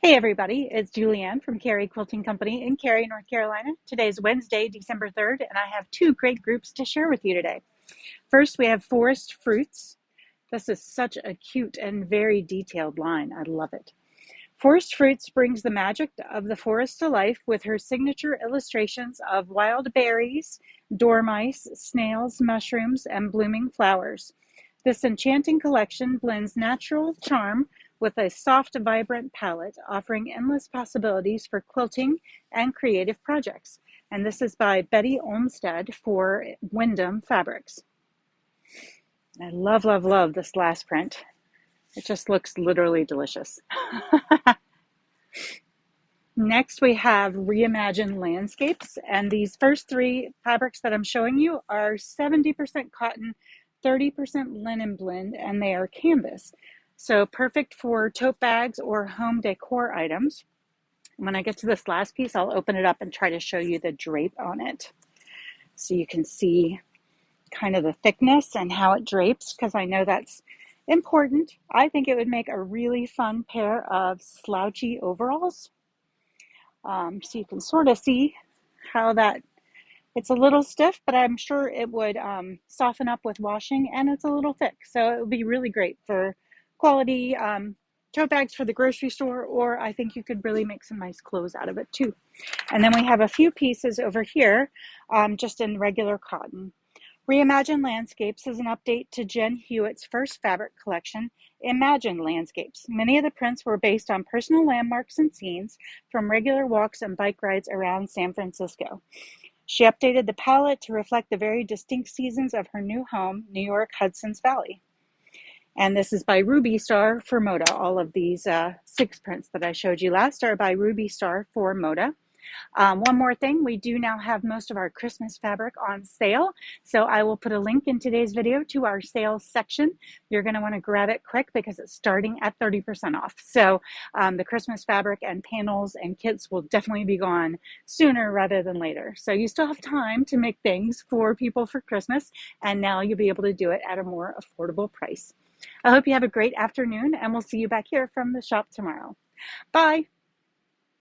Hey everybody, it's Julianne from Cary Quilting Company in Cary, North Carolina. Today is Wednesday, December 3rd, and I have two great groups to share with you today. First, we have Forest Fruits. This is such a cute and very detailed line. I love it. Forest Fruits brings the magic of the forest to life with her signature illustrations of wild berries, dormice, snails, mushrooms, and blooming flowers. This enchanting collection blends natural charm with a soft, vibrant palette, offering endless possibilities for quilting and creative projects. And this is by Betty Olmsted for Wyndham Fabrics. I love, love, love this last print. It just looks literally delicious. Next, we have Reimagined Landscapes, and these first three fabrics that I'm showing you are 70% cotton, 30% linen blend, and they are canvas. So perfect for tote bags or home decor items. When I get to this last piece, I'll open it up and try to show you the drape on it. So you can see kind of the thickness and how it drapes, because I know that's important. I think it would make a really fun pair of slouchy overalls. So you can sort of see how that, it's a little stiff, but I'm sure it would soften up with washing, and it's a little thick. So it would be really great for quality tote bags for the grocery store, or I think you could really make some nice clothes out of it too. And then we have a few pieces over here just in regular cotton. Reimagined Landscapes is an update to Jen Hewitt's first fabric collection, Imagined Landscapes. Many of the prints were based on personal landmarks and scenes from regular walks and bike rides around San Francisco. She updated the palette to reflect the very distinct seasons of her new home, New York Hudson's Valley. And this is by Ruby Star for Moda. All of these 6 prints that I showed you last are by Ruby Star for Moda. One more thing, we do now have most of our Christmas fabric on sale. So I will put a link in today's video to our sales section. You're going to want to grab it quick because it's starting at 30% off. So the Christmas fabric and panels and kits will definitely be gone sooner rather than later. So you still have time to make things for people for Christmas, and now you'll be able to do it at a more affordable price. I hope you have a great afternoon, and we'll see you back here from the shop tomorrow. Bye.